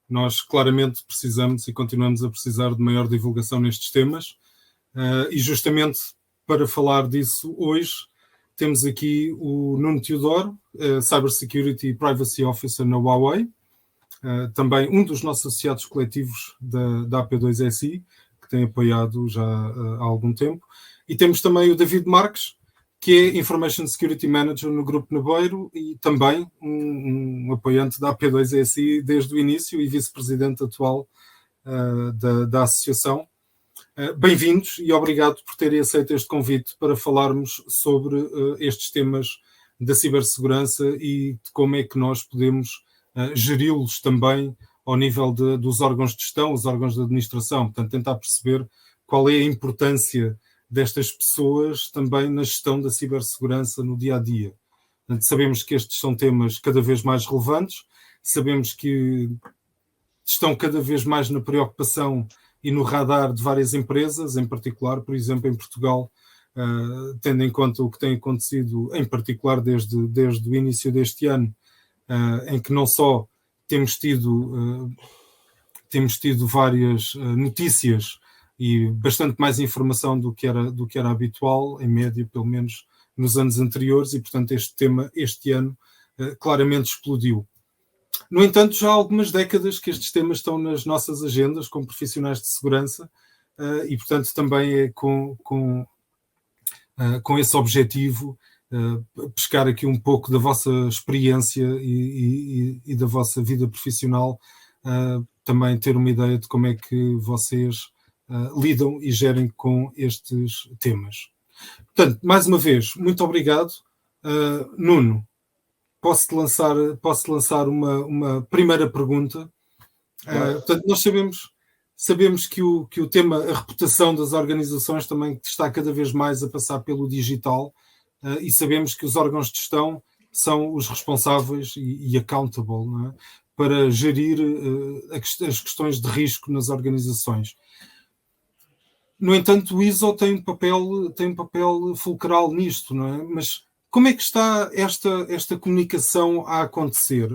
Nós claramente precisamos e continuamos a precisar de maior divulgação nestes temas, e justamente para falar disso hoje temos aqui o Nuno Teodoro, Cybersecurity e Privacy Officer na Huawei, também um dos nossos associados coletivos da AP2SI, que tem apoiado já há algum tempo. E temos também o David Marques, que é Information Security Manager no Grupo Nabeiro e também um apoiante da AP2SI desde o início e vice-presidente atual da associação. Bem-vindos e obrigado por terem aceito este convite para falarmos sobre estes temas da cibersegurança e de como é que nós podemos geri-los também ao nível dos órgãos de gestão, os órgãos de administração. Portanto, tentar perceber qual é a importância destas pessoas também na gestão da cibersegurança no dia-a-dia. Portanto, sabemos que estes são temas cada vez mais relevantes, sabemos que estão cada vez mais na preocupação e no radar de várias empresas, em particular, por exemplo, em Portugal, tendo em conta o que tem acontecido, em particular desde o início deste ano, em que não só temos tido várias notícias e bastante mais informação do que era habitual, em média, pelo menos nos anos anteriores, e, portanto, este tema, este ano, claramente explodiu. No entanto, já há algumas décadas que estes temas estão nas nossas agendas como profissionais de segurança, e, portanto, também é com esse objetivo pescar aqui um pouco da vossa experiência e da vossa vida profissional, também ter uma ideia de como é que vocês lidam e gerem com estes temas. Portanto, mais uma vez, muito obrigado. Nuno, posso lançar uma primeira pergunta. Portanto, nós sabemos que o tema, a reputação das organizações também está cada vez mais a passar pelo digital, e sabemos que os órgãos de gestão são os responsáveis e accountable, não é? Para gerir as questões de risco nas organizações. No entanto, o ISO tem um papel fulcral nisto, não é? Mas como é que está esta comunicação a acontecer?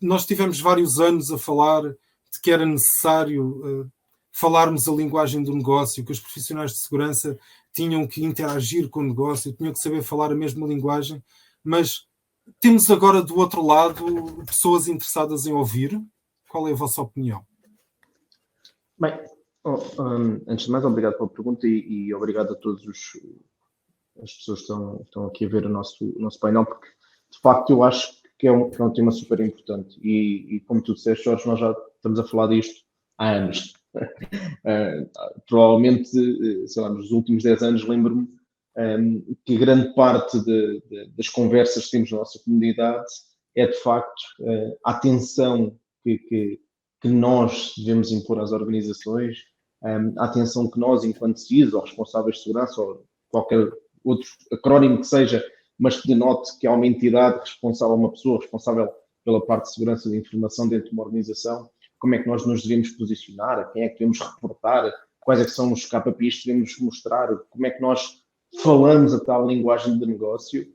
Nós tivemos vários anos a falar de que era necessário falarmos a linguagem do negócio, que os profissionais de segurança tinham que interagir com o negócio, tinham que saber falar a mesma linguagem, mas temos agora do outro lado pessoas interessadas em ouvir. Qual é a vossa opinião? Bem, antes de mais, obrigado pela pergunta e obrigado a todas as pessoas que estão aqui a ver o nosso painel, porque de facto eu acho que é um tema super importante e como tu disseste, Jorge, nós já estamos a falar disto há anos. Provavelmente, sei lá, nos últimos 10 anos lembro-me que grande parte das conversas que temos na nossa comunidade é de facto a atenção que nós devemos impor às organizações, a atenção que nós, enquanto CISO, ou responsáveis de segurança, ou qualquer outro acrónimo que seja, mas que denote que há uma entidade responsável, uma pessoa responsável pela parte de segurança da informação dentro de uma organização, como é que nós nos devemos posicionar, a quem é que devemos reportar, quais é que são os KPIs que devemos mostrar, como é que nós falamos a tal linguagem de negócio.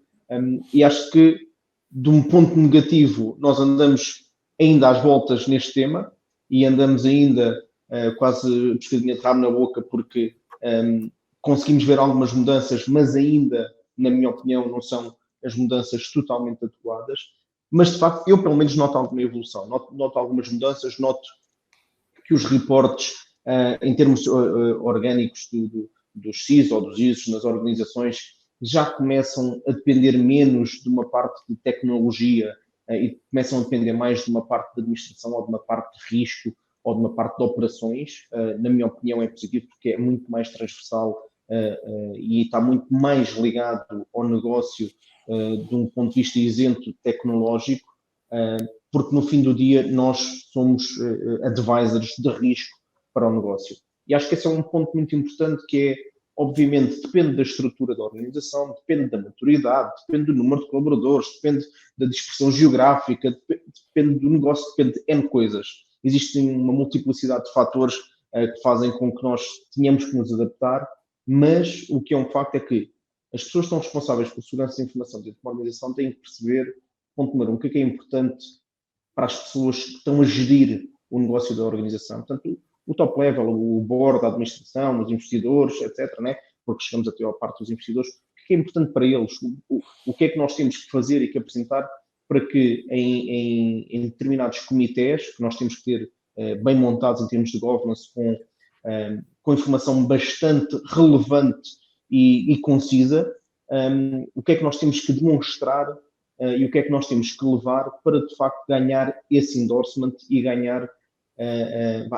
E acho que, de um ponto negativo, nós andamos ainda às voltas neste tema e andamos ainda quase pescadinha de rabo na boca porque conseguimos ver algumas mudanças, mas ainda, na minha opinião, não são as mudanças totalmente adequadas. Mas, de facto, eu pelo menos noto alguma evolução, noto algumas mudanças, noto que os reportes, em termos orgânicos dos CIS ou dos ISOs nas organizações, já começam a depender menos de uma parte de tecnologia e começam a depender mais de uma parte de administração ou de uma parte de risco ou de uma parte de operações. Na minha opinião é positivo porque é muito mais transversal e está muito mais ligado ao negócio de um ponto de vista isento tecnológico, porque no fim do dia nós somos advisors de risco para o negócio. E acho que esse é um ponto muito importante que é, obviamente, depende da estrutura da organização, depende da maturidade, depende do número de colaboradores, depende da dispersão geográfica, depende do negócio, depende de N coisas. Existem uma multiplicidade de fatores que fazem com que nós tenhamos que nos adaptar, mas o que é um facto é que as pessoas que estão responsáveis por segurança de informação dentro de uma organização têm que perceber, ponto número 1, o que é importante para as pessoas que estão a gerir o negócio da organização. Portanto, o top level, o board, a administração, os investidores, etc., né? Porque chegamos até à parte dos investidores, o que é importante para eles? O que é que nós temos que fazer e que apresentar para que em determinados comitês, que nós temos que ter bem montados em termos de governance, com informação bastante relevante e concisa, o que é que nós temos que demonstrar e o que é que nós temos que levar para, de facto, ganhar esse endorsement e ganhar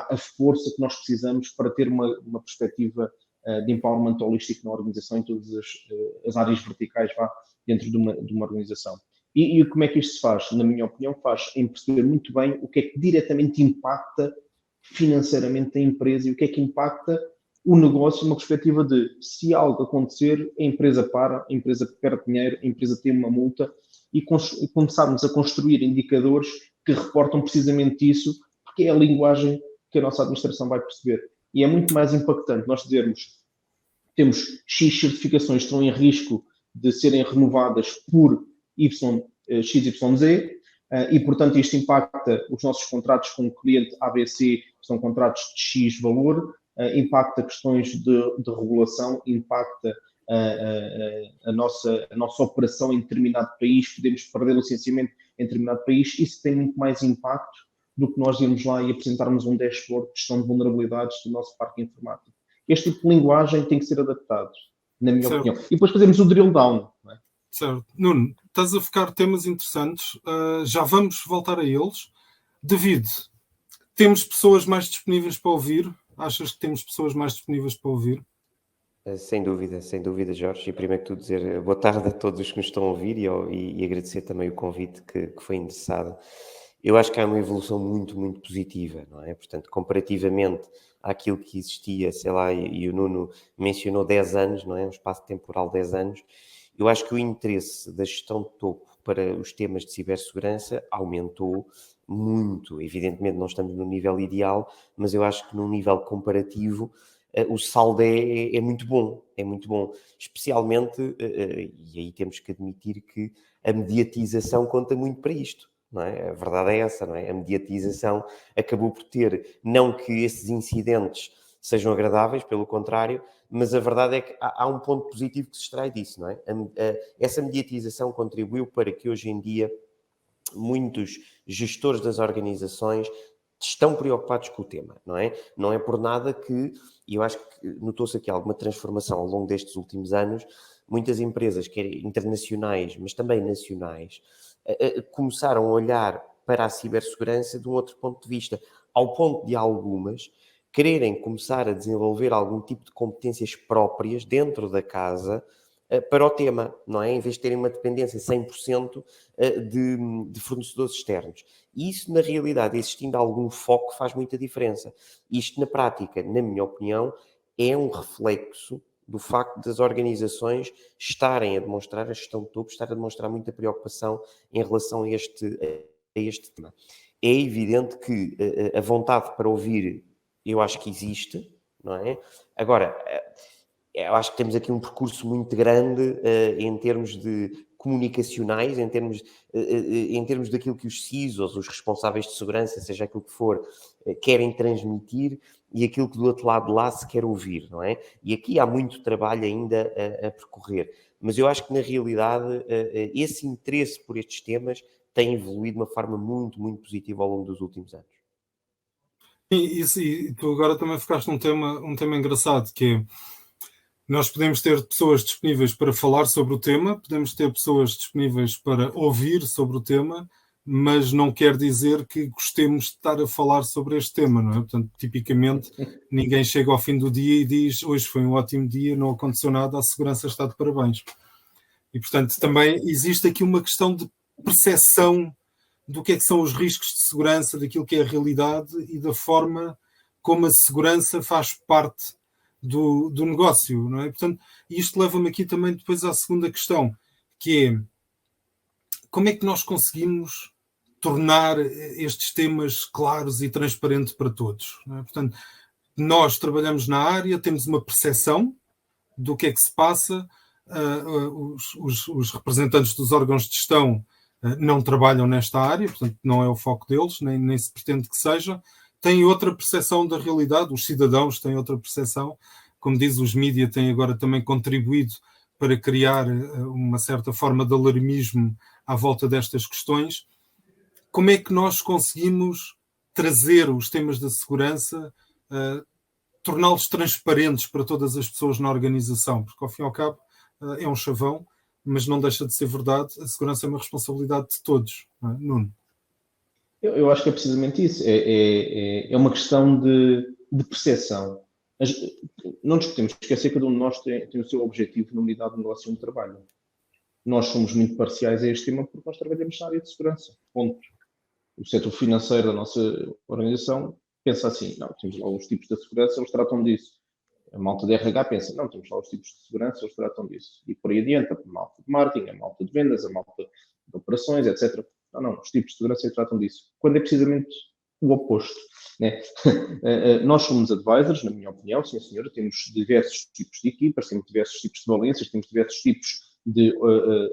a força que nós precisamos para ter uma perspectiva de empowerment holístico na organização, em todas as áreas verticais dentro de uma organização. E como é que isto se faz? Na minha opinião, faz em perceber muito bem o que é que diretamente impacta financeiramente a empresa e o que é que impacta o negócio numa perspectiva de, se algo acontecer, a empresa para, a empresa perde dinheiro, a empresa tem uma multa, e começarmos a construir indicadores que reportam precisamente isso, porque é a linguagem que a nossa administração vai perceber. E é muito mais impactante nós dizermos temos X certificações que estão em risco de serem renovadas por XYZ, e, portanto, isto impacta os nossos contratos com o cliente ABC, que são contratos de X valor, impacta questões de regulação, impacta a nossa operação em determinado país, podemos perder o licenciamento em determinado país. Isso tem muito mais impacto do que nós irmos lá e apresentarmos um dashboard de gestão de vulnerabilidades do nosso parque informático. Este tipo de linguagem tem que ser adaptado, na minha opinião. E depois fazemos o drill down. Não é? Certo. Nuno, estás a focar temas interessantes. Já vamos voltar a eles. David, temos pessoas mais disponíveis para ouvir? Achas que temos pessoas mais disponíveis para ouvir? Sem dúvida, Jorge. E primeiro que tudo dizer boa tarde a todos os que nos estão a ouvir e agradecer também o convite que foi endereçado. Eu acho que há uma evolução muito, muito positiva, não é? Portanto, comparativamente àquilo que existia, sei lá, e o Nuno mencionou 10 anos, não é? Um espaço temporal de 10 anos. Eu acho que o interesse da gestão de topo para os temas de cibersegurança aumentou muito. Evidentemente não estamos no nível ideal, mas eu acho que num nível comparativo o saldo é muito bom, especialmente, e aí temos que admitir que a mediatização conta muito para isto. Não é? A verdade é essa, não é? A mediatização acabou por ter, não que esses incidentes sejam agradáveis, pelo contrário, mas a verdade é que há um ponto positivo que se extrai disso, não é? Essa mediatização contribuiu para que hoje em dia muitos gestores das organizações estão preocupados com o tema, não é? Não é por nada que, e eu acho que notou-se aqui alguma transformação ao longo destes últimos anos, muitas empresas, quer internacionais, mas também nacionais, começaram a olhar para a cibersegurança de um outro ponto de vista, ao ponto de algumas quererem começar a desenvolver algum tipo de competências próprias dentro da casa para o tema, não é? Em vez de terem uma dependência 100% de fornecedores externos. E isso, na realidade, existindo algum foco, faz muita diferença. Isto, na prática, na minha opinião, é um reflexo do facto das organizações estarem a demonstrar, a gestão de topo, estar a demonstrar muita preocupação em relação a este tema. É evidente que a vontade para ouvir, eu acho que existe, não é? Agora, eu acho que temos aqui um percurso muito grande em termos de comunicacionais, em termos daquilo que os CISOs, os responsáveis de segurança, seja aquilo que for, querem transmitir e aquilo que do outro lado de lá se quer ouvir, não é? E aqui há muito trabalho ainda a percorrer. Mas eu acho que, na realidade, esse interesse por estes temas tem evoluído de uma forma muito, muito positiva ao longo dos últimos anos. E tu agora também focaste um tema engraçado, que é, nós podemos ter pessoas disponíveis para falar sobre o tema, podemos ter pessoas disponíveis para ouvir sobre o tema, mas não quer dizer que gostemos de estar a falar sobre este tema, não é? Portanto, tipicamente, ninguém chega ao fim do dia e diz hoje foi um ótimo dia, não aconteceu nada, a segurança está de parabéns. E, portanto, também existe aqui uma questão de percepção do que é que são os riscos de segurança, daquilo que é a realidade e da forma como a segurança faz parte do negócio, não é? Portanto, isto leva-me aqui também depois à segunda questão, que é como é que nós conseguimos tornar estes temas claros e transparentes para todos, não é? Portanto, nós trabalhamos na área, temos uma percepção do que é que se passa, os representantes dos órgãos de gestão não trabalham nesta área, portanto não é o foco deles, nem se pretende que seja, têm outra percepção da realidade, os cidadãos têm outra percepção, como diz, os mídias têm agora também contribuído para criar uma certa forma de alarmismo à volta destas questões. Como é que nós conseguimos trazer os temas da segurança, torná-los transparentes para todas as pessoas na organização? Porque, ao fim e ao cabo, é um chavão, mas não deixa de ser verdade, a segurança é uma responsabilidade de todos. Não é? Nuno? Eu acho que é precisamente isso. É uma questão de percepção. Não nos podemos esquecer que cada um de nós tem o seu objetivo na unidade de negócio e no trabalho. Nós somos muito parciais a este tema porque nós trabalhamos na área de segurança. Ponto. O setor financeiro da nossa organização pensa assim, não, temos lá os tipos de segurança, eles tratam disso. A malta de RH pensa, não, temos lá os tipos de segurança, eles tratam disso. E por aí adiante, a malta de marketing, a malta de vendas, a malta de operações, etc. Não, os tipos de segurança tratam disso. Quando é precisamente o oposto. Né? Nós somos advisors, na minha opinião, sim senhora, temos diversos tipos de equipas, temos diversos tipos de valências, temos diversos tipos de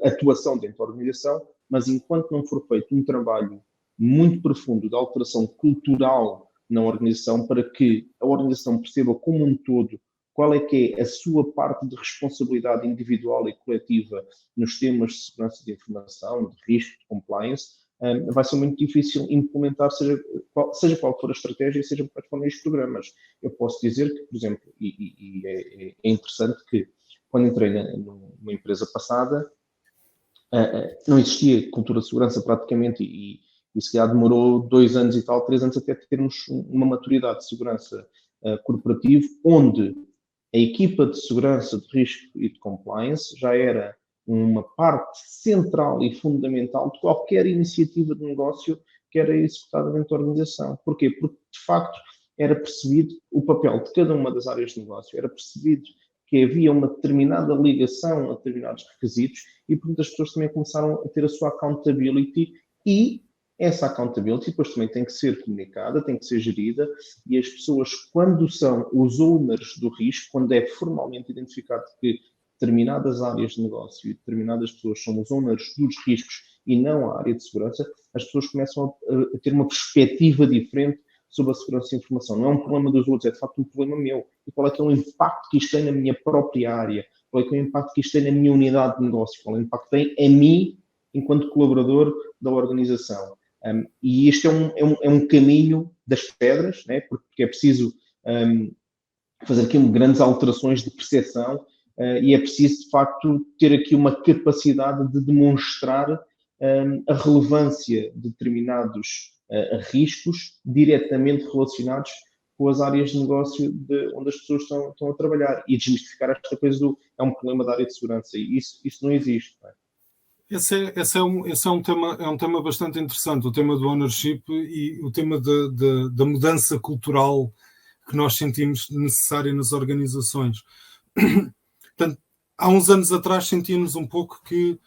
atuação dentro da organização, mas enquanto não for feito um trabalho muito profundo de alteração cultural na organização, para que a organização perceba como um todo qual é que é a sua parte de responsabilidade individual e coletiva nos temas de segurança de informação, de risco, de compliance, vai ser muito difícil implementar, seja qual for a estratégia, seja quais forem os programas. Eu posso dizer que, por exemplo, é interessante que quando entrei numa empresa passada, não existia cultura de segurança praticamente e se calhar demorou 2 anos e tal, 3 anos até termos uma maturidade de segurança corporativa, onde a equipa de segurança de risco e de compliance já era uma parte central e fundamental de qualquer iniciativa de negócio que era executada dentro da organização. Porquê? Porque, de facto, era percebido o papel de cada uma das áreas de negócio, era percebido que havia uma determinada ligação a determinados requisitos e, portanto, as pessoas também começaram a ter a sua accountability e essa accountability depois também tem que ser comunicada, tem que ser gerida e as pessoas, quando são os owners do risco, quando é formalmente identificado que determinadas áreas de negócio e determinadas pessoas são os owners dos riscos e não a área de segurança, as pessoas começam a ter uma perspectiva diferente sobre a segurança da informação. Não é um problema dos outros, é de facto um problema meu. E qual é que é o impacto que isto tem na minha própria área? Qual é que é o impacto que isto tem na minha unidade de negócio? Qual é o impacto que tem em mim, enquanto colaborador da organização? E este é um caminho das pedras, né? Porque é preciso fazer aqui grandes alterações de percepção e é preciso, de facto, ter aqui uma capacidade de demonstrar a relevância de determinados riscos diretamente relacionados com as áreas de negócio onde as pessoas estão a trabalhar e desmistificar esta coisa é um problema da área de segurança e isso não existe. Não é? Esse é um tema bastante interessante, o tema do ownership e o tema da mudança cultural que nós sentimos necessária nas organizações. Portanto, há uns anos atrás sentíamos um pouco que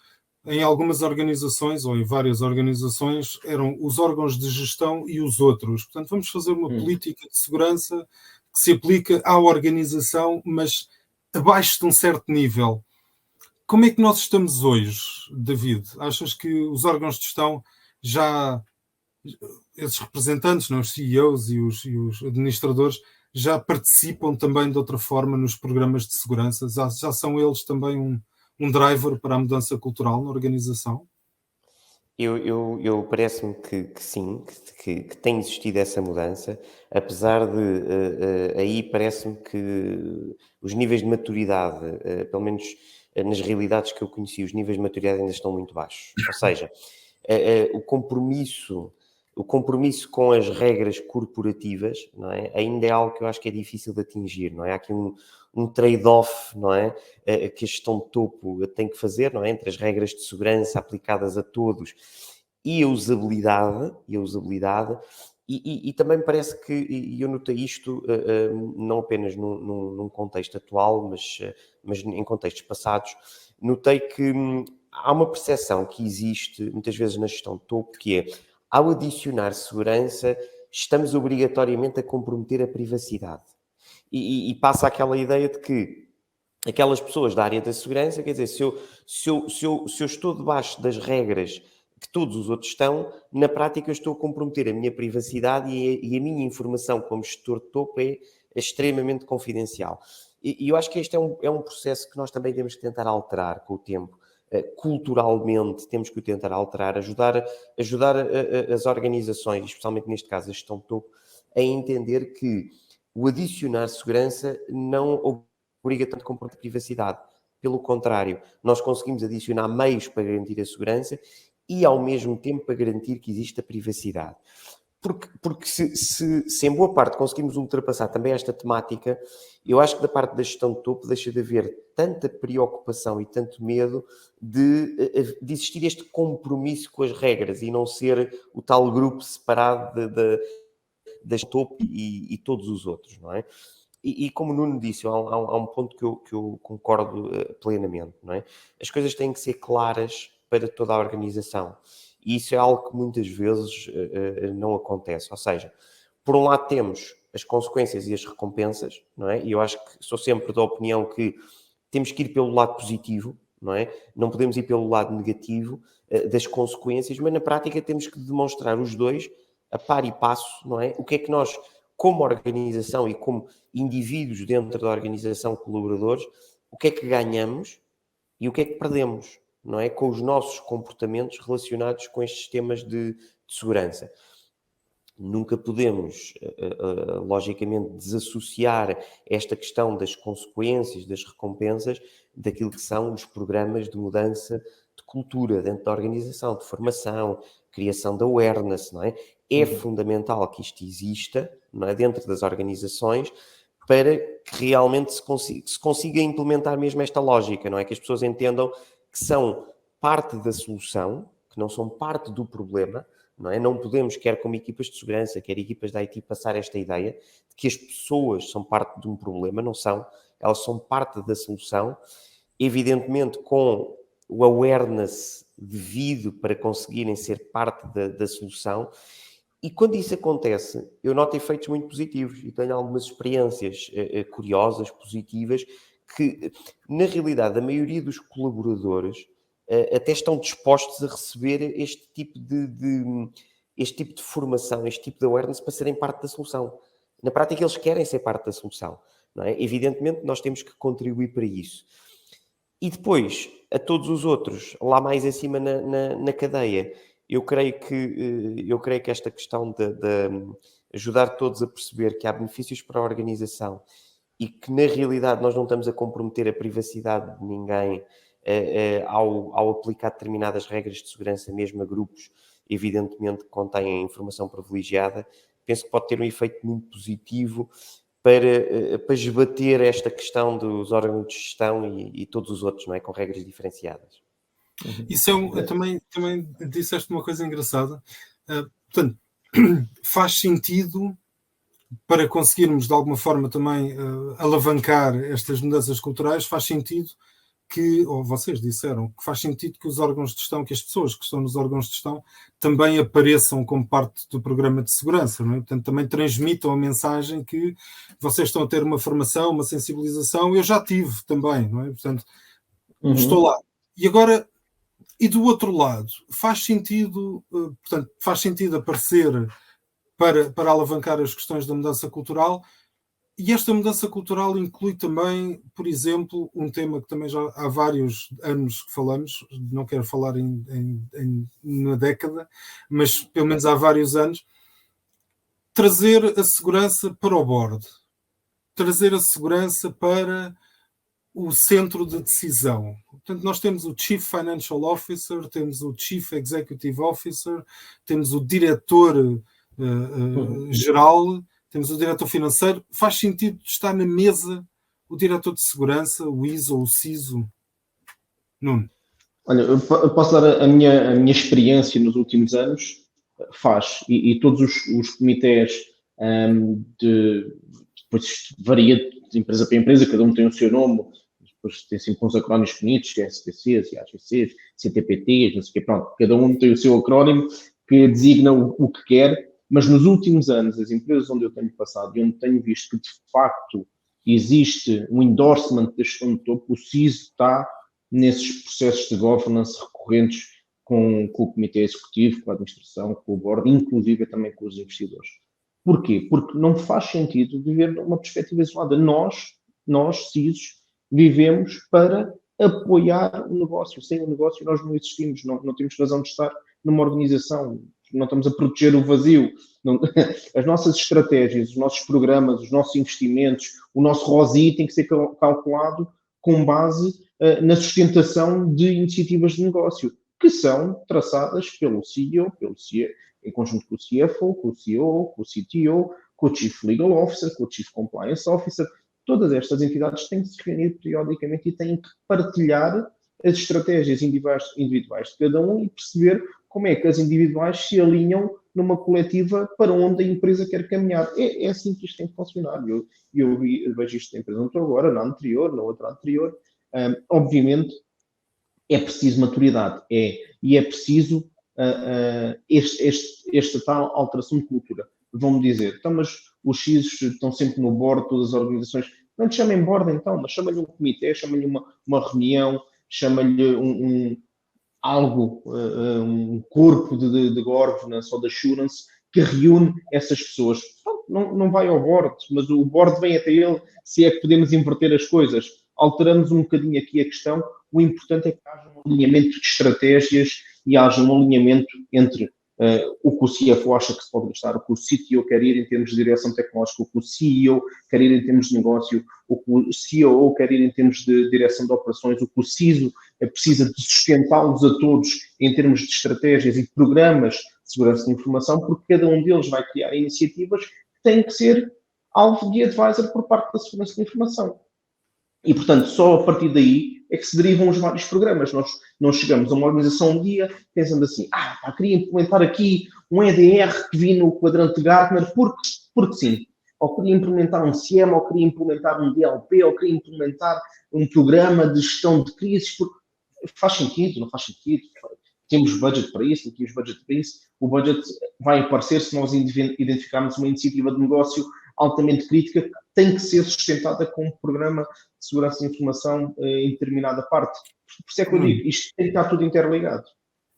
em algumas organizações, ou em várias organizações, eram os órgãos de gestão e os outros. Portanto, vamos fazer uma política de segurança que se aplica à organização, mas abaixo de um certo nível. Como é que nós estamos hoje, David? Achas que os órgãos de gestão esses representantes, não, os CEOs e os administradores, já participam também de outra forma nos programas de segurança? Já são eles também um driver para a mudança cultural na organização? Eu parece-me que sim, que tem existido essa mudança, apesar de aí parece-me que os níveis de maturidade, pelo menos nas realidades que eu conheci, os níveis de maturidade ainda estão muito baixos. Ou seja, o compromisso com as regras corporativas, não é? Ainda é algo que eu acho que é difícil de atingir, não é? Há aqui um trade-off, não é? Que a gestão de topo tem que fazer, não é? Entre as regras de segurança aplicadas a todos e a usabilidade, e também me parece que, e eu notei isto não apenas num contexto atual, mas em contextos passados, notei que há uma percepção que existe muitas vezes na gestão de topo, que é, ao adicionar segurança, estamos obrigatoriamente a comprometer a privacidade. E passa aquela ideia de que aquelas pessoas da área da segurança, quer dizer, se eu estou debaixo das regras que todos os outros estão, na prática eu estou a comprometer a minha privacidade e a minha informação como gestor de topo é extremamente confidencial. E eu acho que este é um processo que nós também temos que tentar alterar com o tempo. Culturalmente temos que o tentar alterar, ajudar as organizações, especialmente neste caso a gestão de topo, a entender que o adicionar segurança não obriga tanto a comprometer a privacidade. Pelo contrário, nós conseguimos adicionar meios para garantir a segurança e, ao mesmo tempo, para garantir que existe a privacidade. Porque se em boa parte conseguimos ultrapassar também esta temática, eu acho que da parte da gestão de topo deixa de haver tanta preocupação e tanto medo de existir este compromisso com as regras e não ser o tal grupo separado da topo e todos os outros, não é? E como o Nuno disse, há um ponto que eu concordo plenamente, não é? As coisas têm que ser claras para toda a organização. E isso é algo que muitas vezes não acontece. Ou seja, por um lado temos as consequências e as recompensas, não é? E eu acho que sou sempre da opinião que temos que ir pelo lado positivo, não é? Não podemos ir pelo lado negativo das consequências, mas na prática temos que demonstrar os dois a par e passo, não é? O que é que nós, como organização e como indivíduos dentro da organização, colaboradores, o que é que ganhamos e o que é que perdemos, não é? Com os nossos comportamentos relacionados com estes temas de segurança. Nunca podemos, logicamente, desassociar esta questão das consequências, das recompensas, daquilo que são os programas de mudança de cultura dentro da organização, de formação, criação de awareness, não é? É fundamental que isto exista, não é? Dentro das organizações, para que realmente se consiga implementar mesmo esta lógica, não é? Que as pessoas entendam que são parte da solução, que não são parte do problema, não é? Não podemos, quer como equipas de segurança, quer equipas da IT, passar esta ideia de que as pessoas são parte de um problema, não são, elas são parte da solução, evidentemente com o awareness devido para conseguirem ser parte da solução. E quando isso acontece, eu noto efeitos muito positivos e tenho algumas experiências curiosas, positivas, que na realidade a maioria dos colaboradores até estão dispostos a receber este tipo de formação, este tipo de awareness para serem parte da solução. Na prática eles querem ser parte da solução, não é? Evidentemente nós temos que contribuir para isso. E depois, a todos os outros, lá mais acima na cadeia, eu creio que esta questão de ajudar todos a perceber que há benefícios para a organização e que, na realidade, nós não estamos a comprometer a privacidade de ninguém ao aplicar determinadas regras de segurança, mesmo a grupos, evidentemente, que contêm informação privilegiada, penso que pode ter um efeito muito positivo para esbater esta questão dos órgãos de gestão e todos os outros, não é? Com regras diferenciadas. Isso também disseste uma coisa engraçada. Portanto, faz sentido para conseguirmos de alguma forma também alavancar estas mudanças culturais, faz sentido que, ou vocês disseram, que faz sentido que os órgãos de gestão, que as pessoas que estão nos órgãos de gestão também apareçam como parte do programa de segurança, não é? Portanto, também transmitam a mensagem que vocês estão a ter uma formação, uma sensibilização, eu já tive também, não é? Portanto, estou lá. E agora, e do outro lado, faz sentido aparecer para alavancar as questões da mudança cultural. E esta mudança cultural inclui também, por exemplo, um tema que também já há vários anos que falamos, não quero falar em uma década, mas pelo menos há vários anos, trazer a segurança para o board, trazer a segurança para o centro de decisão. Portanto, nós temos o Chief Financial Officer, temos o Chief Executive Officer, temos o diretor geral, temos o diretor financeiro. Faz sentido estar na mesa o diretor de segurança, o ISO ou o CISO? Nuno? Olha, eu posso dar a minha experiência nos últimos anos. Faz. E todos os comitês depois varia de empresa para empresa, cada um tem o seu nome, depois tem sempre uns acrónimos bonitos, STCs, AGCs, CTPTs, não sei o quê, pronto, cada um tem o seu acrónimo que designa o que quer. Mas nos últimos anos, as empresas onde eu tenho passado e onde tenho visto que, de facto, existe um endorsement da gestão de topo, o CISO está nesses processos de governance recorrentes com o comitê executivo, com a administração, com o board, inclusive também com os investidores. Porquê? Porque não faz sentido viver numa perspectiva isolada. Nós, CISOs, vivemos para apoiar o negócio. Sem o negócio nós não existimos, não temos razão de estar numa organização, não estamos a proteger o vazio. Não, as nossas estratégias, os nossos programas, os nossos investimentos, o nosso ROSI tem que ser calculado com base na sustentação de iniciativas de negócio, que são traçadas pelo CEO, em conjunto com o CFO, com o CEO, com o CTO, com o Chief Legal Officer, com o Chief Compliance Officer. Todas estas entidades têm que se reunir periodicamente e têm que partilhar as estratégias individuais de cada um e perceber como é que as individuais se alinham numa coletiva para onde a empresa quer caminhar. É assim que isto tem que funcionar. Eu vejo isto na empresa onde estou agora, na anterior, na outra anterior. Obviamente, é preciso maturidade. E é preciso esta tal alteração de cultura. Vão-me dizer, então, mas os X estão sempre no board, todas as organizações. Não te chamem board, então, mas chama-lhe um comitê, chama-lhe uma reunião, chama-lhe um corpo de governance ou de assurance que reúne essas pessoas. Não vai ao board, mas o board vem até ele, se é que podemos inverter as coisas. Alteramos um bocadinho aqui a questão. O importante é que haja um alinhamento de estratégias e haja um alinhamento entre o que o CFO acha que se pode gastar, o que o CTO quer ir em termos de direção tecnológica, o que o CEO quer ir em termos de negócio, o que o COO quer ir em termos de direção de operações, o que o CISO precisa de sustentá-los a todos em termos de estratégias e programas de segurança de informação, porque cada um deles vai criar iniciativas que têm que ser alvo de advisor por parte da segurança de informação. E, portanto, só a partir daí é que se derivam os vários programas. Nós não chegamos a uma organização um dia pensando assim, queria implementar aqui um EDR que vi no quadrante Gartner, porque sim. Ou queria implementar um CIEM, ou queria implementar um DLP, ou queria implementar um programa de gestão de crises. Faz sentido, não faz sentido. Temos budget para isso, não temos budget para isso. O budget vai aparecer se nós identificarmos uma iniciativa de negócio altamente crítica, que tem que ser sustentada com um programa de segurança de informação em determinada parte. Por isso é que eu digo, isto tem que estar tudo interligado.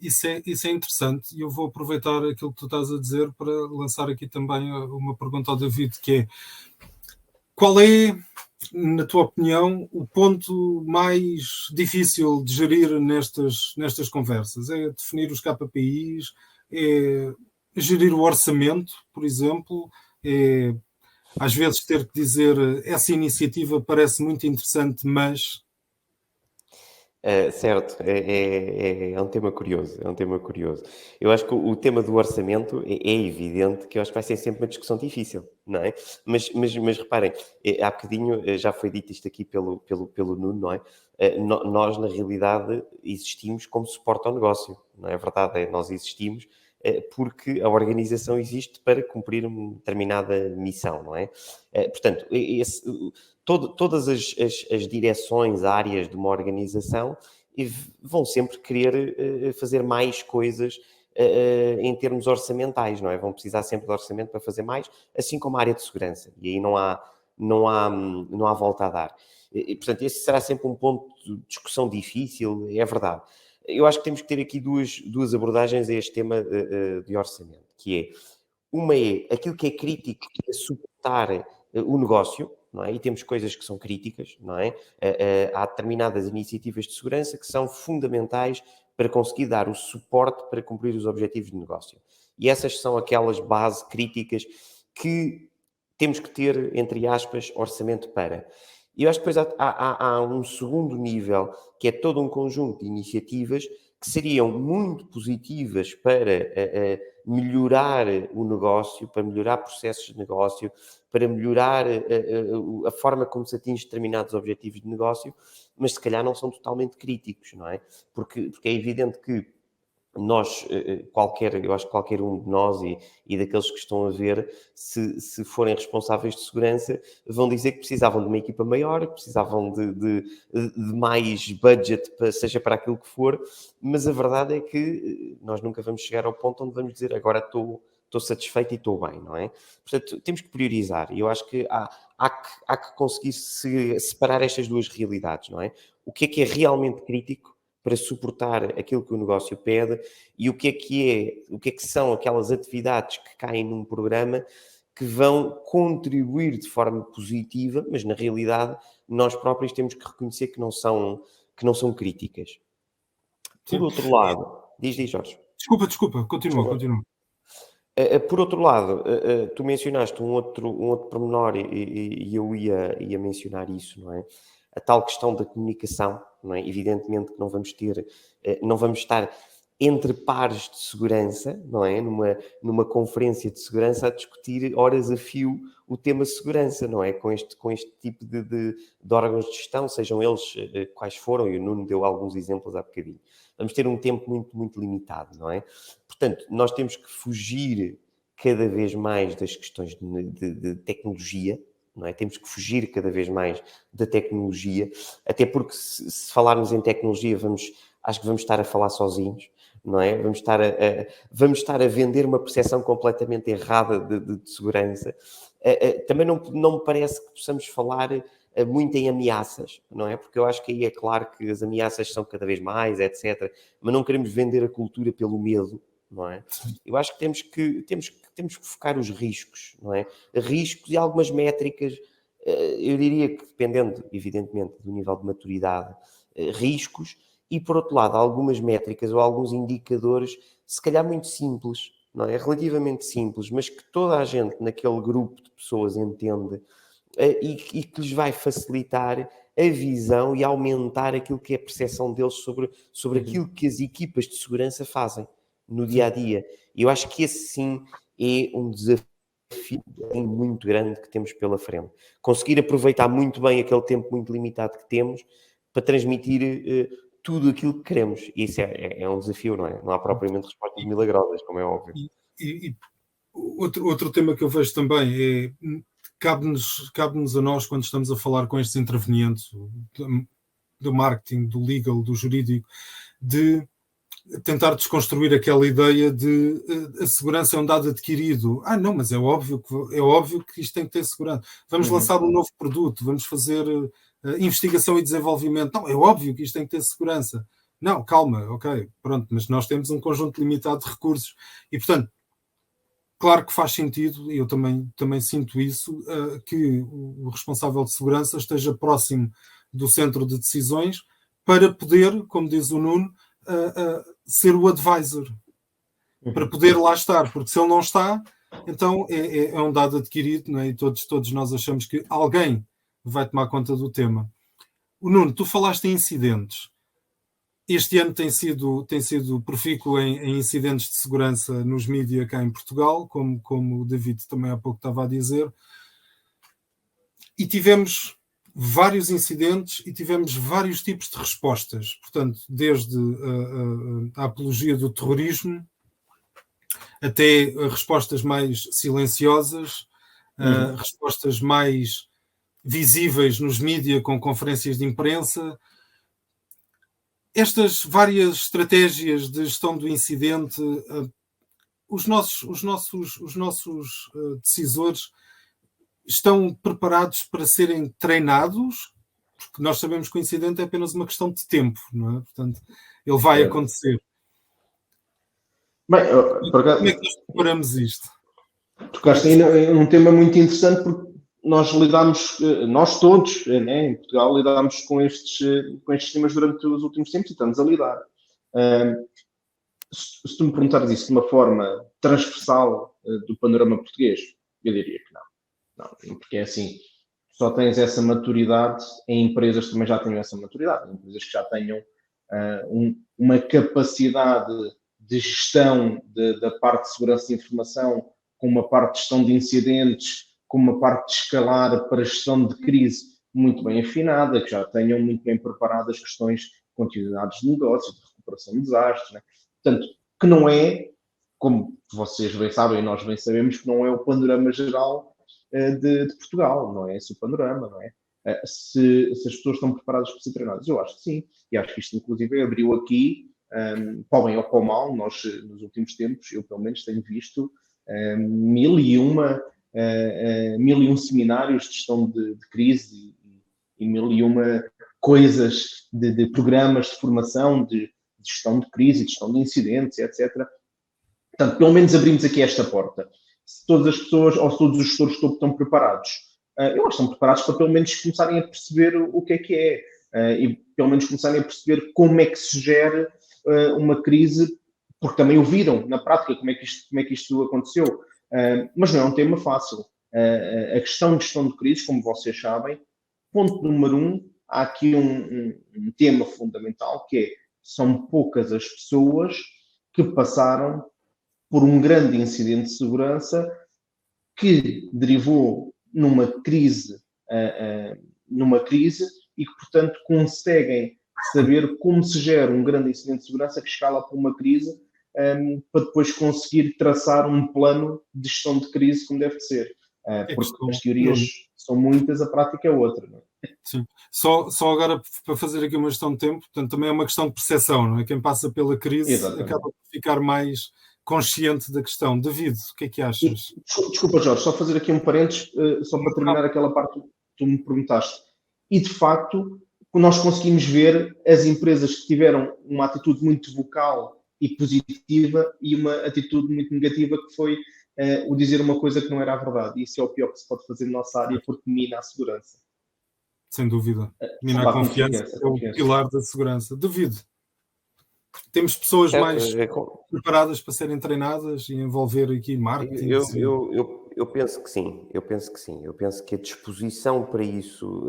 Isso é interessante e eu vou aproveitar aquilo que tu estás a dizer para lançar aqui também uma pergunta ao David, que é: qual é, na tua opinião, o ponto mais difícil de gerir nestas conversas? É definir os KPIs? É gerir o orçamento, por exemplo? É às vezes ter que dizer essa iniciativa parece muito interessante, mas... Certo, é um tema curioso, Eu acho que o tema do orçamento é evidente que eu acho que vai ser sempre uma discussão difícil, não é? Mas reparem, há bocadinho já foi dito isto aqui pelo Nuno, não é? Nós, na realidade, existimos como suporte ao negócio, não é verdade? Nós existimos porque a organização existe para cumprir uma determinada missão, não é? Portanto, todas as direções, áreas de uma organização vão sempre querer fazer mais coisas em termos orçamentais, não é? Vão precisar sempre de orçamento para fazer mais, assim como a área de segurança. E aí não há volta a dar. E, portanto, esse será sempre um ponto de discussão difícil, é verdade. Eu acho que temos que ter aqui duas abordagens a este tema de orçamento, que é, uma é aquilo que é crítico a suportar o negócio, não é? E temos coisas que são críticas, não é? Há determinadas iniciativas de segurança que são fundamentais para conseguir dar o suporte para cumprir os objetivos de negócio. E essas são aquelas bases críticas que temos que ter, entre aspas, orçamento para. E eu acho que depois há um segundo nível, que é todo um conjunto de iniciativas que seriam muito positivas para melhorar o negócio, para melhorar processos de negócio, para melhorar a forma como se atinge determinados objetivos de negócio, mas se calhar não são totalmente críticos, não é? Porque é evidente que nós, eu acho que qualquer um de nós e daqueles que estão a ver, se forem responsáveis de segurança, vão dizer que precisavam de uma equipa maior, que precisavam de mais budget, seja para aquilo que for, mas a verdade é que nós nunca vamos chegar ao ponto onde vamos dizer agora estou satisfeito e estou bem, não é? Portanto, temos que priorizar e eu acho que há que conseguir separar estas duas realidades, não é? O que é realmente crítico para suportar aquilo que o negócio pede e o que é que são aquelas atividades que caem num programa que vão contribuir de forma positiva, mas na realidade nós próprios temos que reconhecer que não são críticas. Por Sim. outro lado, diz Jorge. Desculpa, continua. Por outro lado, tu mencionaste um outro pormenor e eu ia mencionar isso, não é? A tal questão da comunicação, não é? Evidentemente que não vamos estar entre pares de segurança, não é? Numa conferência de segurança a discutir horas a fio o tema segurança, não é? Com este tipo de órgãos de gestão, sejam eles quais foram, e o Nuno deu alguns exemplos há bocadinho. Vamos ter um tempo muito, muito limitado, não é? Portanto, nós temos que fugir cada vez mais das questões de tecnologia, não é? Temos que fugir cada vez mais da tecnologia, até porque se falarmos em tecnologia, acho que vamos estar a falar sozinhos, não é? Vamos estar a vender uma percepção completamente errada de segurança. Também não me parece que possamos falar muito em ameaças, não é? Porque eu acho que aí é claro que as ameaças são cada vez mais, etc. Mas não queremos vender a cultura pelo medo, não é? Eu acho que temos que focar os riscos, não é? Riscos e algumas métricas, eu diria que dependendo, evidentemente, do nível de maturidade, riscos, e por outro lado, algumas métricas ou alguns indicadores, se calhar muito simples, não é? Relativamente simples, mas que toda a gente naquele grupo de pessoas entende e que lhes vai facilitar a visão e aumentar aquilo que é a percepção deles sobre aquilo que as equipas de segurança fazem no dia a dia. E eu acho que esse sim é um desafio muito grande que temos pela frente. Conseguir aproveitar muito bem aquele tempo muito limitado que temos para transmitir tudo aquilo que queremos. E isso é um desafio, não é? Não há propriamente respostas milagrosas, como é óbvio. E outro tema que eu vejo também é cabe-nos a nós, quando estamos a falar com estes intervenientes do marketing, do legal, do jurídico, de tentar desconstruir aquela ideia de a segurança é um dado adquirido. Não, mas é óbvio que isto tem que ter segurança. Vamos lançar um novo produto, vamos fazer investigação e desenvolvimento. Não, é óbvio que isto tem que ter segurança. Não, calma, ok, pronto, mas nós temos um conjunto limitado de recursos e, portanto, claro que faz sentido, e eu também sinto isso, que o responsável de segurança esteja próximo do centro de decisões para poder, como diz o Nuno, ser o advisor, para poder lá estar, porque se ele não está, então é um dado adquirido, não é? E todos nós achamos que alguém vai tomar conta do tema. O Nuno, tu falaste em incidentes. Este ano tem sido profícuo em incidentes de segurança nos mídias cá em Portugal, como o David também há pouco estava a dizer. E tivemos vários incidentes e tivemos vários tipos de respostas. Portanto, desde a apologia do terrorismo até respostas mais silenciosas, respostas mais visíveis nos mídias com conferências de imprensa. Estas várias estratégias de gestão do incidente, os nossos decisores estão preparados para serem treinados, porque nós sabemos que o incidente é apenas uma questão de tempo, não é? Portanto, ele vai acontecer. Bem, como é que nós preparamos isto? Tocaste ainda é um tema muito interessante porque nós todos, né, em Portugal, lidámos com estes temas durante os últimos tempos e estamos a lidar. Se tu me perguntares isso de uma forma transversal do panorama português, eu diria que não. Porque é assim, só tens essa maturidade em empresas que também já tenham essa maturidade, em empresas que já tenham uma capacidade de gestão da parte de segurança de informação, com uma parte de gestão de incidentes, com uma parte de escalar para gestão de crise muito bem afinada, que já tenham muito bem preparadas questões de continuidades de negócio, de recuperação de desastres, né? Portanto, que não é, como vocês bem sabem e nós bem sabemos, que não é o panorama geral de Portugal, não é esse o panorama, não é? Se as pessoas estão preparadas para ser treinadas, eu acho que sim, e acho que isto inclusive abriu aqui, para o bem ou para o mal, nós nos últimos tempos, eu pelo menos tenho visto 1001 seminários de gestão de crise e 1001 coisas, de programas de formação, de gestão de crise, de gestão de incidentes, etc. Portanto, pelo menos abrimos aqui esta porta. Se todas as pessoas ou se todos os gestores estão preparados, eu acho que estão preparados para pelo menos começarem a perceber o que é, e pelo menos começarem a perceber como é que se gera uma crise, porque também o viram na prática, como é que isto aconteceu. Mas não é um tema fácil. A questão de gestão de crises, como vocês sabem, ponto número 1, há aqui um tema fundamental, que é, são poucas as pessoas que passaram por um grande incidente de segurança que derivou numa crise e que, portanto, conseguem saber como se gera um grande incidente de segurança que escala para uma crise, para depois conseguir traçar um plano de gestão de crise como deve ser. Porque as teorias são muitas, a prática é outra. Não é? Sim. Só agora para fazer aqui uma gestão de tempo, portanto, também é uma questão de percepção, não é? Quem passa pela crise acaba por ficar mais consciente da questão. David, o que é que achas? Desculpa, Jorge, só fazer aqui um parênteses, só para terminar aquela parte que tu me perguntaste. E, de facto, nós conseguimos ver as empresas que tiveram uma atitude muito vocal e positiva e uma atitude muito negativa, que foi o dizer uma coisa que não era a verdade. Isso é o pior que se pode fazer na nossa área, porque mina a segurança. Sem dúvida. Mina a confiança é o pilar da segurança. David, temos pessoas mais preparadas para serem treinadas e envolver aqui marketing? Eu penso que sim. Eu penso que a disposição para isso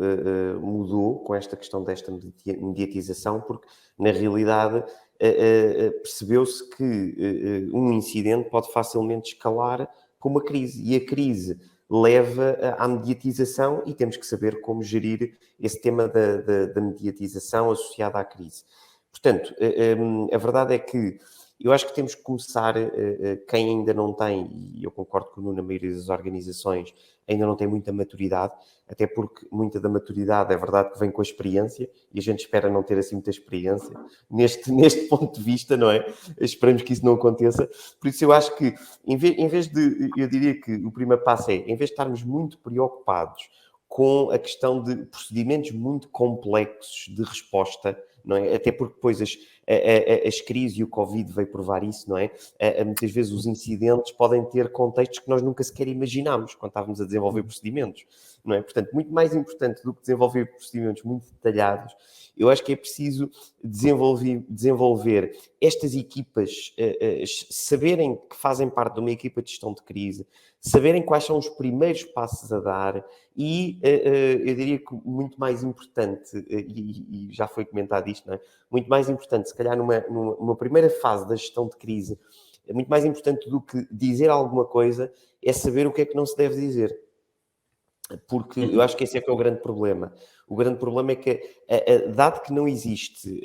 mudou com esta questão desta mediatização, porque, na realidade, percebeu-se que um incidente pode facilmente escalar para uma crise. E a crise leva à mediatização e temos que saber como gerir esse tema da mediatização associada à crise. Portanto, a verdade é que eu acho que temos que começar, quem ainda não tem, e eu concordo com o Nuno, na maioria das organizações ainda não tem muita maturidade, até porque muita da maturidade é verdade que vem com a experiência, e a gente espera não ter assim muita experiência neste ponto de vista, não é? Esperamos que isso não aconteça. Por isso eu acho que, em vez de, eu diria que o primeiro passo é, em vez de estarmos muito preocupados com a questão de procedimentos muito complexos de resposta, não é? Até porque depois as crises e o Covid veio provar isso, não é? Muitas vezes os incidentes podem ter contextos que nós nunca sequer imaginámos quando estávamos a desenvolver procedimentos, não é? Portanto, muito mais importante do que desenvolver procedimentos muito detalhados, eu acho que é preciso desenvolver estas equipas, saberem que fazem parte de uma equipa de gestão de crise, saberem quais são os primeiros passos a dar e, eu diria que muito mais importante, e já foi comentado isto, não é? Muito mais importante, se calhar numa primeira fase da gestão de crise, é muito mais importante do que dizer alguma coisa, é saber o que é que não se deve dizer. Porque eu acho que esse é que é o grande problema. O grande problema é que, dado que não existe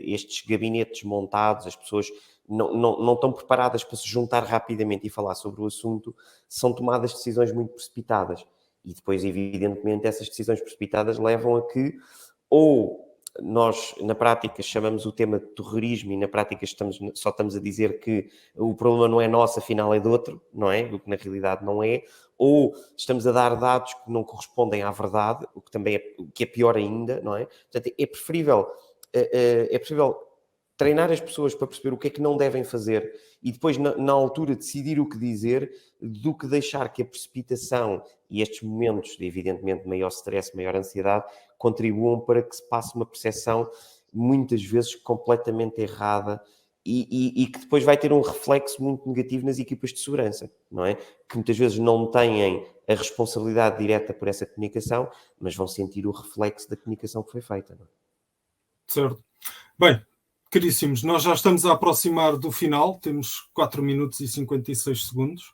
estes gabinetes montados, as pessoas não estão preparadas para se juntar rapidamente e falar sobre o assunto, são tomadas decisões muito precipitadas. E depois, evidentemente, essas decisões precipitadas levam a que, ou nós, na prática, chamamos o tema de terrorismo e, na prática, só estamos a dizer que o problema não é nosso, afinal é de outro, não é? O que, na realidade, não é. Ou estamos a dar dados que não correspondem à verdade, o que também é pior ainda, não é? Portanto, é preferível treinar as pessoas para perceber o que é que não devem fazer e depois, na altura, decidir o que dizer, do que deixar que a precipitação e estes momentos de, evidentemente, maior stress, maior ansiedade, contribuam para que se passe uma percepção, muitas vezes, completamente errada e que depois vai ter um reflexo muito negativo nas equipas de segurança, não é? Que muitas vezes não têm a responsabilidade direta por essa comunicação, mas vão sentir o reflexo da comunicação que foi feita, não é? Certo. Bem, caríssimos, nós já estamos a aproximar do final, temos 4 minutos e 56 segundos.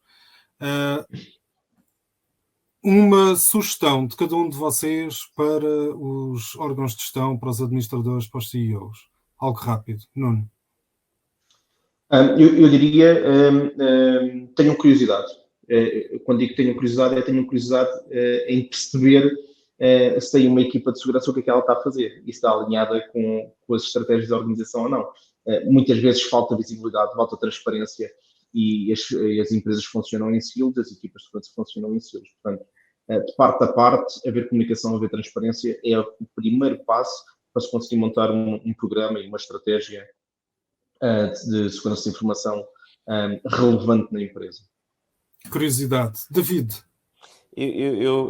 Uma sugestão de cada um de vocês para os órgãos de gestão, para os administradores, para os CEOs. Algo rápido. Nuno. Eu diria, tenham curiosidade. Quando digo que tenham curiosidade em perceber se tem uma equipa de segurança, o que é que ela está a fazer e se está alinhada com as estratégias da organização ou não. Muitas vezes falta visibilidade, falta transparência e as empresas funcionam em silos, as equipas de segurança funcionam em silos. Portanto, de parte a parte, haver comunicação, haver transparência é o primeiro passo para se conseguir montar um programa e uma estratégia de segurança de informação relevante na empresa. Curiosidade. David? Eu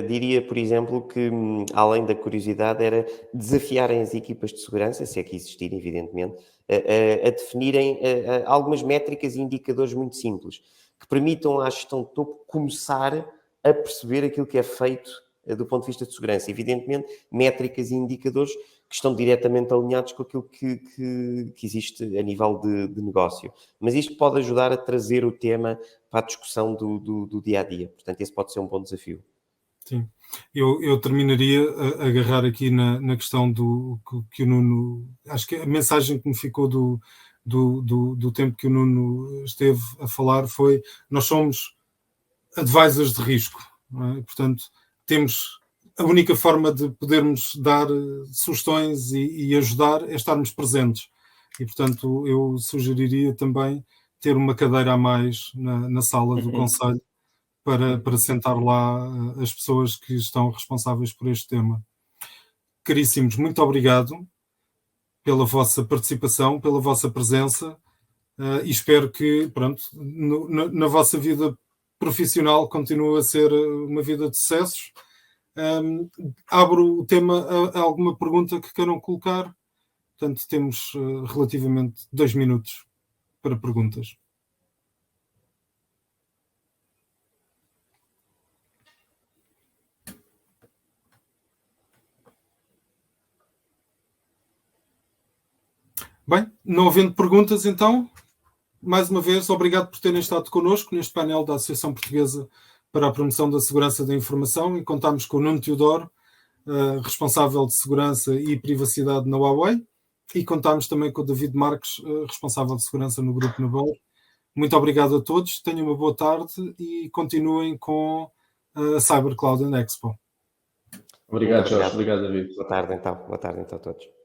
diria, por exemplo, que além da curiosidade era desafiarem as equipas de segurança, se é que existirem, evidentemente, a definirem algumas métricas e indicadores muito simples, que permitam à gestão de topo começar a perceber aquilo que é feito do ponto de vista de segurança. Evidentemente, métricas e indicadores que estão diretamente alinhados com aquilo que existe a nível de negócio. Mas isto pode ajudar a trazer o tema para a discussão do dia-a-dia. Portanto, esse pode ser um bom desafio. Sim. Eu terminaria a agarrar aqui na questão que o Nuno... Acho que a mensagem que me ficou do tempo que o Nuno esteve a falar foi: nós somos advisors de risco, não é? Portanto, temos... A única forma de podermos dar sugestões e ajudar é estarmos presentes. E, portanto, eu sugeriria também ter uma cadeira a mais na sala do Conselho para sentar lá as pessoas que estão responsáveis por este tema. Caríssimos, muito obrigado pela vossa participação, pela vossa presença, e espero que, pronto, na vossa vida profissional continue a ser uma vida de sucessos. Abro o tema a alguma pergunta que queiram colocar. Portanto, temos relativamente 2 minutos para perguntas. Bem, não havendo perguntas, então, mais uma vez, obrigado por terem estado connosco neste painel da Associação Portuguesa para a Promoção da Segurança da Informação, e contámos com o Nuno Teodoro, responsável de Segurança e Privacidade na Huawei, e contámos também com o David Marques, responsável de Segurança no Grupo Naval. Muito obrigado a todos, tenham uma boa tarde e continuem com a Cyber Cloud and Expo. Obrigado, Jorge. Obrigado, David. Boa tarde, então. Boa tarde, então, a todos.